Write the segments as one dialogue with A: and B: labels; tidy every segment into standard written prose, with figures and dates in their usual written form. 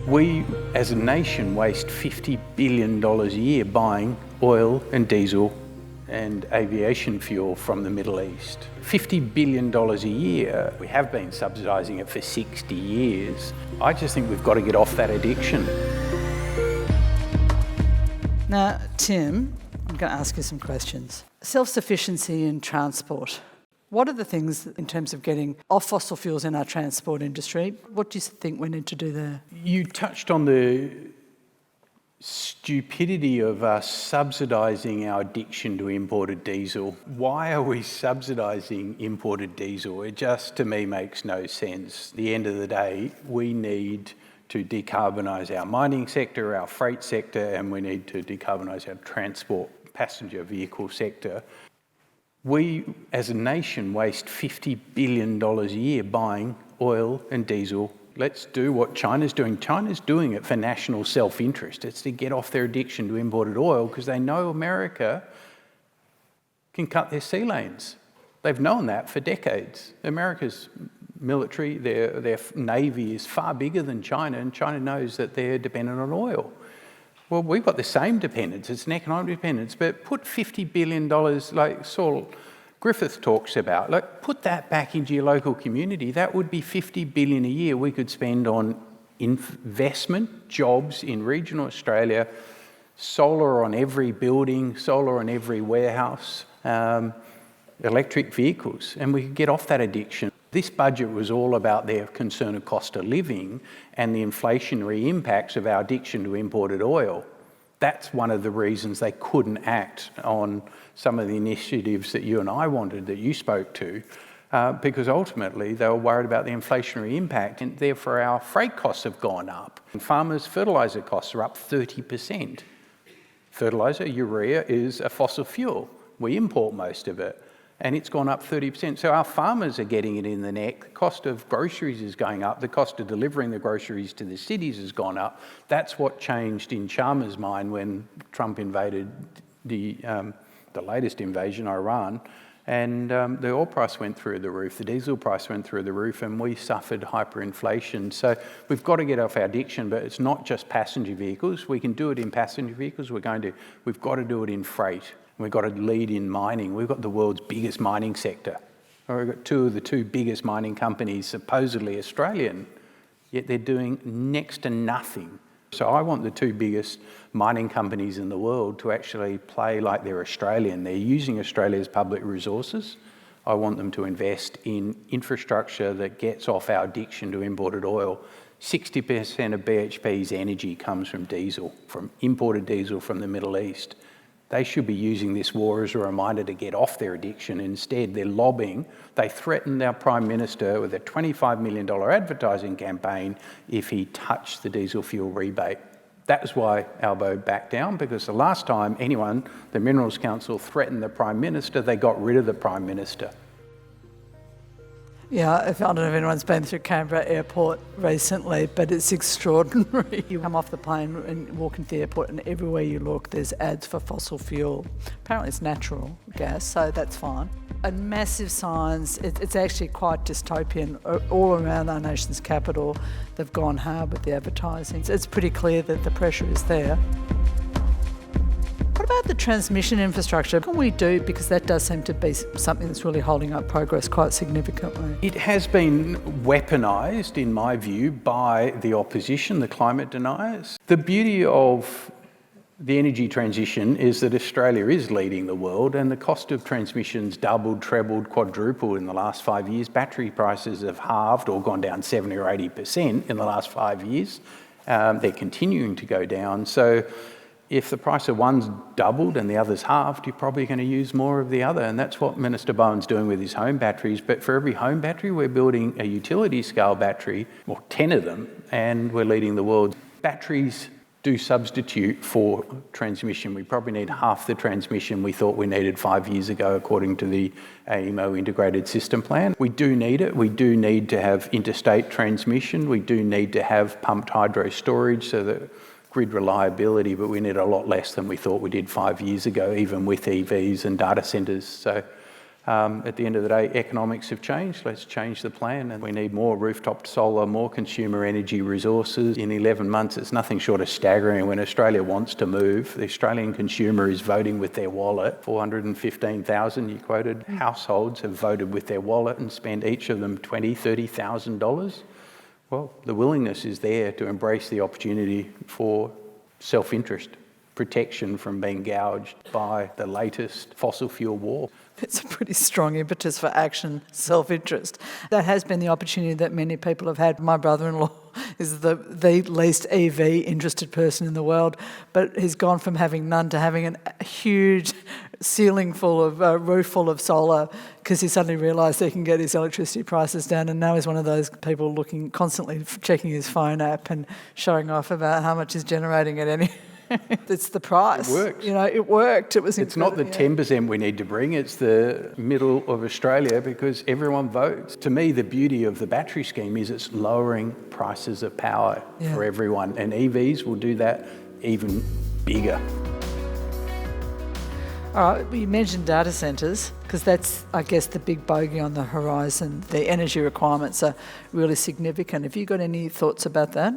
A: We, as a nation, waste $50 billion a year buying oil and diesel and aviation fuel from the Middle East. $50 billion a year. We have been subsidising it for 60 years. I just think we've got to get off that addiction.
B: Now, Tim, I'm going to ask you some questions. Self-sufficiency in transport. What are the things in terms of getting off fossil fuels in our transport industry? What do you think we need to do there?
A: You touched on the stupidity of us subsidising our addiction to imported diesel. Why are we subsidising imported diesel? It just, to me, makes no sense. At the end of the day, we need to decarbonise our mining sector, our freight sector, and we need to decarbonise our transport passenger vehicle sector. We, as a nation, waste $50 billion a year buying oil and diesel. Let's do what China's doing. China's doing it for national self-interest. It's to get off their addiction to imported oil because they know America can cut their sea lanes. They've known that for decades. America's military, their navy is far bigger than China, and China knows that they're dependent on oil. Well, we've got the same dependence. It's an economic dependence, but put $50 billion, like Saul Griffith talks about, like put that back into your local community. That would be $50 billion a year we could spend on investment, jobs in regional Australia, solar on every building, solar on every warehouse, electric vehicles, and we could get off that addiction. This budget was all about their concern of cost of living and the inflationary impacts of our addiction to imported oil. That's one of the reasons they couldn't act on some of the initiatives that you and I wanted, that you spoke to, because ultimately they were worried about the inflationary impact, and therefore our freight costs have gone up. And farmers' fertiliser costs are up 30%. Fertiliser, urea, is a fossil fuel. We import most of it, and it's gone up 30%. So our farmers are getting it in the neck. The cost of groceries is going up. The cost of delivering the groceries to the cities has gone up. That's what changed in Sharma's mind when Trump invaded the latest invasion, Iran, and the oil price went through the roof, the diesel price went through the roof, and we suffered hyperinflation. So we've got to get off our addiction, but it's not just passenger vehicles. We can do it in passenger vehicles. We've got to do it in freight. We've got to lead in mining. We've got the world's biggest mining sector. We've got two of the biggest mining companies, supposedly Australian, yet they're doing next to nothing. So I want the two biggest mining companies in the world to actually play like they're Australian. They're using Australia's public resources. I want them to invest in infrastructure that gets off our addiction to imported oil. 60% of BHP's energy comes from diesel, from imported diesel from the Middle East. They should be using this war as a reminder to get off their addiction. Instead, they're lobbying. They threatened our Prime Minister with a $25 million advertising campaign if he touched the diesel fuel rebate. That was why Albo backed down, because the last time the Minerals Council threatened the Prime Minister, they got rid of the Prime Minister.
B: Yeah, I don't know if anyone's been through Canberra Airport recently, but it's extraordinary. You come off the plane and walk into the airport, and everywhere you look, there's ads for fossil fuel. Apparently it's natural gas, so that's fine. And massive signs, it's actually quite dystopian. All around our nation's capital, they've gone hard with the advertising. So it's pretty clear that the pressure is there. What about the transmission infrastructure? What can we do? Because that does seem to be something that's really holding up progress quite significantly.
A: It has been weaponised, in my view, by the opposition, the climate deniers. The beauty of the energy transition is that Australia is leading the world, and the cost of transmission's doubled, trebled, quadrupled in the last 5 years. Battery prices have halved or gone down 70 or 80% in the last 5 years. They're continuing to go down. So if the price of one's doubled and the other's halved, you're probably going to use more of the other. And that's what Minister Bowen's doing with his home batteries. But for every home battery, we're building a utility scale battery, or 10 of them, and we're leading the world. Batteries do substitute for transmission. We probably need half the transmission we thought we needed 5 years ago, according to the AEMO integrated system plan. We do need it. We do need to have interstate transmission. We do need to have pumped hydro storage so that grid reliability, but we need a lot less than we thought we did 5 years ago, even with EVs and data centres. So At the end of the day, economics have changed. Let's change the plan, and we need more rooftop solar, more consumer energy resources. In 11 months, it's nothing short of staggering. When Australia wants to move, the Australian consumer is voting with their wallet. 415,000, you quoted, households have voted with their wallet and spent each of them $20,000, $30,000. Well, the willingness is there to embrace the opportunity for self-interest, protection from being gouged by the latest fossil fuel war.
B: It's a pretty strong impetus for action, self-interest. That has been the opportunity that many people have had. My brother-in-law is the least EV interested person in the world, but he's gone from having none to having a huge ceiling full of, roof full of solar, because he suddenly realised he can get his electricity prices down, and now he's one of those people looking, constantly checking his phone app and showing off about how much he's generating at any... It's the price.
A: It worked.
B: You know, it worked. It was.
A: It's not the 10% we need to bring, it's the middle of Australia, because everyone votes. To me, the beauty of the battery scheme is it's lowering prices of power for everyone, and EVs will do that even bigger.
B: All right, you mentioned data centres, because that's, I guess, the big bogey on the horizon. The energy requirements are really significant. Have you got any thoughts about that?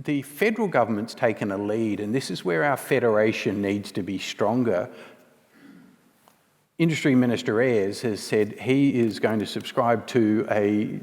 A: The federal government's taken a lead, and this is where our federation needs to be stronger. Industry Minister Ayres has said he is going to subscribe to a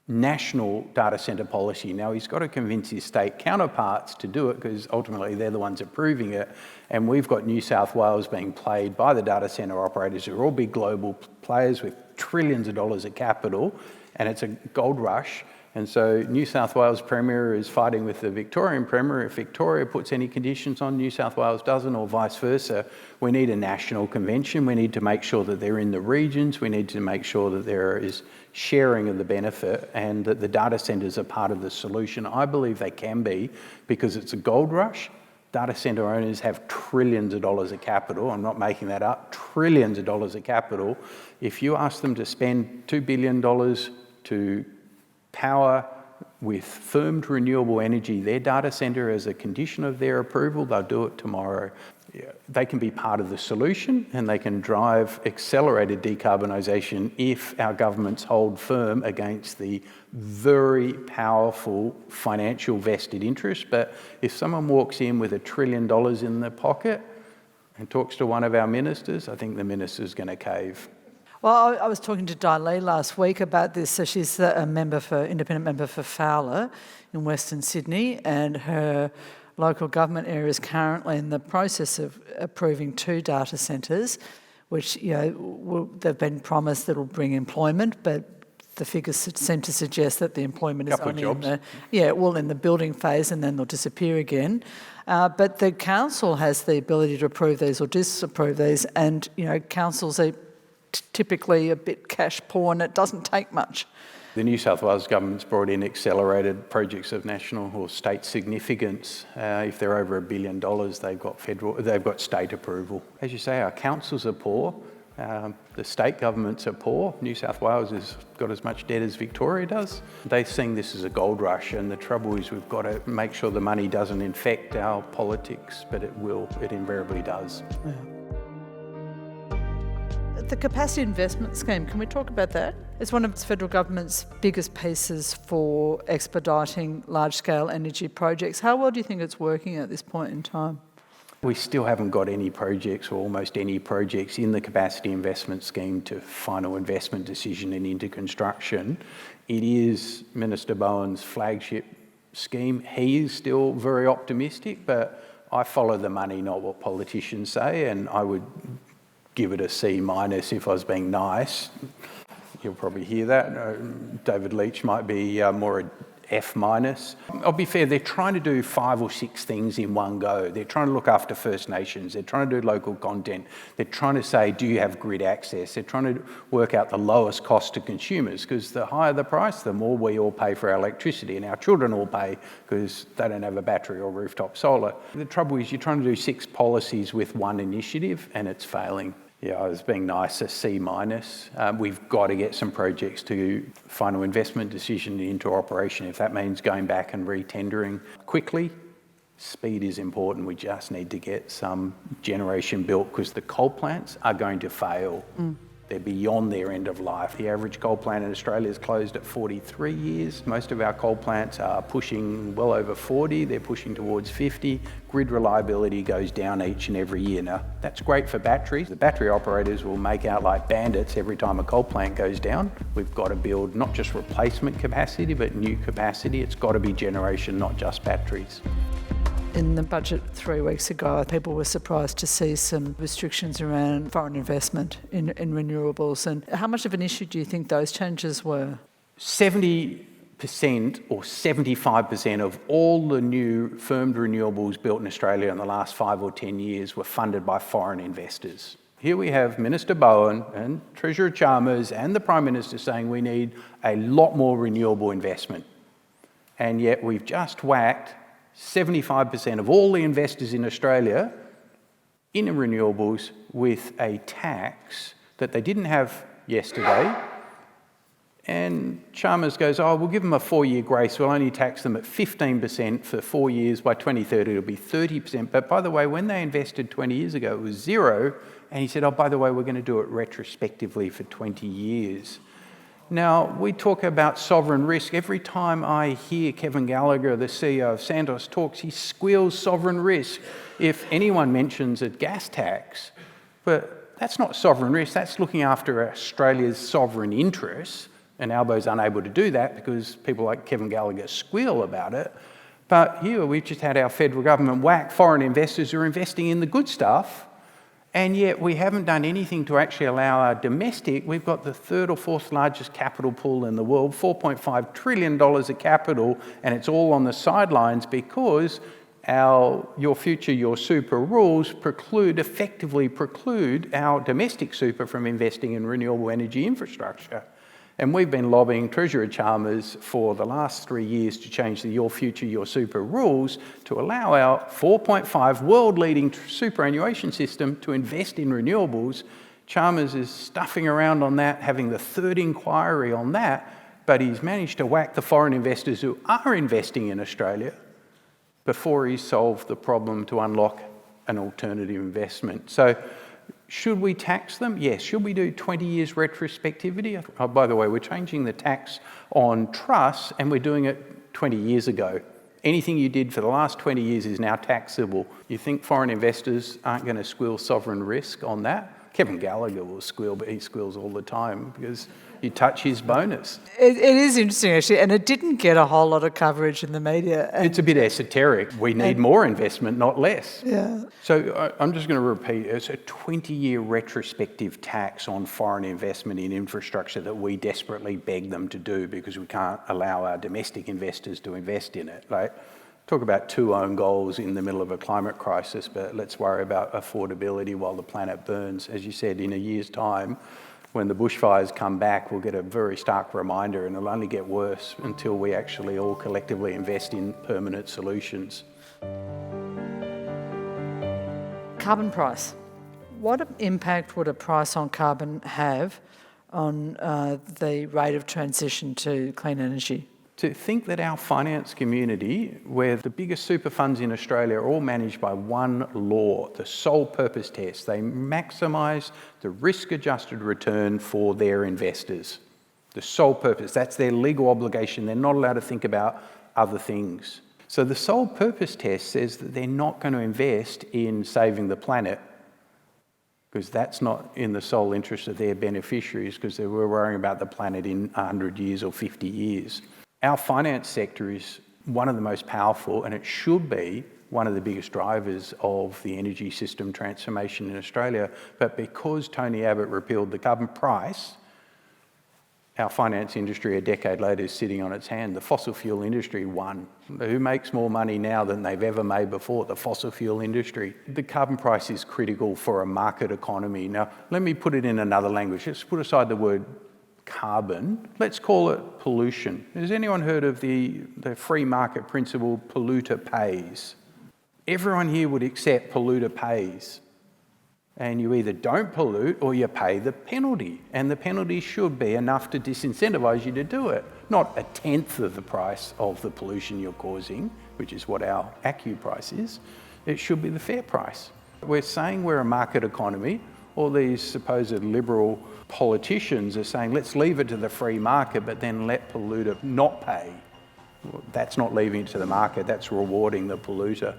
A: national data centre policy. Now, he's got to convince his state counterparts to do it, because ultimately they're the ones approving it. And we've got New South Wales being played by the data centre operators, who are all big global players with trillions of dollars of capital, and it's a gold rush. And so New South Wales Premier is fighting with the Victorian Premier. If Victoria puts any conditions on, New South Wales doesn't, or vice versa. We need a national convention. We need to make sure that they're in the regions. We need to make sure that there is sharing of the benefit, and that the data centres are part of the solution. I believe they can be, because it's a gold rush. Data centre owners have trillions of dollars of capital. I'm not making that up. Trillions of dollars of capital. If you ask them to spend $2 billion to power with firmed renewable energy their data centre as a condition of their approval, they'll do it tomorrow. They can be part of the solution, and they can drive accelerated decarbonisation if our governments hold firm against the very powerful financial vested interest. But if someone walks in with $1 trillion in their pocket and talks to one of our ministers, I think the minister's going to cave.
B: Well, I was talking to Di Lee last week about this. So she's a independent member for Fowler in Western Sydney, and her local government area is currently in the process of approving 2 data centres, which, they've been promised that will bring employment, but the figures seem to suggest that the employment is only in the building phase, and then they'll disappear again. But the council has the ability to approve these or disapprove these, and councils are typically a bit cash poor, and it doesn't take much.
A: The New South Wales government's brought in accelerated projects of national or state significance. If they're over $1 billion, they've got state approval. As you say, our councils are poor. The state governments are poor. New South Wales has got as much debt as Victoria does. They're seeing this as a gold rush, and the trouble is we've got to make sure the money doesn't infect our politics, but it will. It invariably does.
B: Yeah. The capacity investment scheme, can we talk about that? It's one of the federal government's biggest pieces for expediting large-scale energy projects. How well do you think it's working at this point in time?
A: We still haven't got any projects, or almost any projects, in the capacity investment scheme to final investment decision and into construction. It is Minister Bowen's flagship scheme. He is still very optimistic, but I follow the money, not what politicians say, and I would give it a C- if I was being nice. You'll probably hear that. David Leach might be more a F-. I'll be fair, they're trying to do 5 or 6 things in one go. They're trying to look after First Nations. They're trying to do local content. They're trying to say, do you have grid access? They're trying to work out the lowest cost to consumers, because the higher the price, the more we all pay for our electricity, and our children all pay because they don't have a battery or rooftop solar. The trouble is you're trying to do 6 policies with one initiative, and it's failing. Yeah, I was being nice, a C-. We've got to get some projects to final investment decision into operation. If that means going back and re-tendering quickly, speed is important. We just need to get some generation built, because the coal plants are going to fail. They're beyond their end of life. The average coal plant in Australia is closed at 43 years. Most of our coal plants are pushing well over 40. They're pushing towards 50. Grid reliability goes down each and every year. Now, that's great for batteries. The battery operators will make out like bandits every time a coal plant goes down. We've got to build not just replacement capacity, but new capacity. It's got to be generation, not just batteries.
B: In the budget 3 weeks ago, people were surprised to see some restrictions around foreign investment in renewables. And how much of an issue do you think those changes were?
A: 70% or 75% of all the new firmed renewables built in Australia in the last 5 or 10 years were funded by foreign investors. Here we have Minister Bowen and Treasurer Chalmers and the Prime Minister saying we need a lot more renewable investment. And yet we've just whacked 75% of all the investors in Australia in renewables with a tax that they didn't have yesterday. And Chalmers goes, oh, we'll give them a 4-year grace. We'll only tax them at 15% for 4 years. By 2030, it'll be 30%. But by the way, when they invested 20 years ago, it was zero. And he said, oh, by the way, we're going to do it retrospectively for 20 years. Now, we talk about sovereign risk. Every time I hear Kevin Gallagher, the CEO of Santos, talks, he squeals sovereign risk if anyone mentions a gas tax. But that's not sovereign risk. That's looking after Australia's sovereign interests. And Albo's unable to do that because people like Kevin Gallagher squeal about it. But here we've just had our federal government whack foreign investors who are investing in the good stuff. And yet we haven't done anything to actually allow our domestic. We've got the 3rd or 4th largest capital pool in the world, $4.5 trillion of capital, and it's all on the sidelines because our Your Future, Your Super rules effectively preclude our domestic super from investing in renewable energy infrastructure. And we've been lobbying Treasurer Chalmers for the last 3 years to change the Your Future, Your Super rules to allow our 4.5 world-leading superannuation system to invest in renewables. Chalmers is stuffing around on that, having the 3rd inquiry on that, but he's managed to whack the foreign investors who are investing in Australia before he's solved the problem to unlock an alternative investment. So, should we tax them? Yes. Should we do 20 years retrospectivity? Oh, by the way, we're changing the tax on trusts and we're doing it 20 years ago. Anything you did for the last 20 years is now taxable. You think foreign investors aren't going to squeal sovereign risk on that? Kevin Gallagher will squeal, but he squeals all the time because you touch his bonus.
B: It is interesting, actually, and it didn't get a whole lot of coverage in the media.
A: It's a bit esoteric. We need more investment, not less.
B: Yeah.
A: So I'm just going to repeat, it's a 20-year retrospective tax on foreign investment in infrastructure that we desperately beg them to do because we can't allow our domestic investors to invest in it. Like, talk about 2 own goals in the middle of a climate crisis, but let's worry about affordability while the planet burns. As you said, in a year's time, when the bushfires come back, we'll get a very stark reminder and it'll only get worse until we actually all collectively invest in permanent solutions.
B: Carbon price. What impact would a price on carbon have on the rate of transition to clean energy?
A: To think that our finance community, where the biggest super funds in Australia are all managed by one law, the sole purpose test, they maximise the risk-adjusted return for their investors. The sole purpose, that's their legal obligation. They're not allowed to think about other things. So the sole purpose test says that they're not going to invest in saving the planet because that's not in the sole interest of their beneficiaries because they were worrying about the planet in 100 years or 50 years. Our finance sector is one of the most powerful, and it should be one of the biggest drivers of the energy system transformation in Australia. But because Tony Abbott repealed the carbon price, our finance industry a decade later is sitting on its hand. The fossil fuel industry won. Who makes more money now than they've ever made before? The fossil fuel industry. The carbon price is critical for a market economy. Now, let me put it in another language. Let's put aside the word carbon. Let's call it pollution. Has anyone heard of the free market principle, polluter pays? Everyone here would accept polluter pays. And you either don't pollute or you pay the penalty. And the penalty should be enough to disincentivise you to do it. Not 1/10 of the price of the pollution you're causing, which is what our ACCU price is. It should be the fair price. We're saying we're a market economy. All these supposed liberal politicians are saying, let's leave it to the free market, but then let polluter not pay. Well, that's not leaving it to the market, that's rewarding the polluter.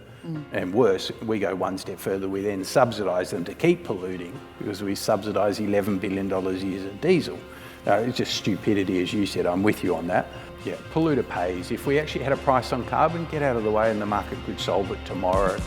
A: And worse, we go one step further, we then subsidise them to keep polluting because we subsidise $11 billion a year of diesel. It's just stupidity, as you said. I'm with you on that. Yeah, polluter pays. If we actually had a price on carbon, get out of the way and the market could solve it tomorrow.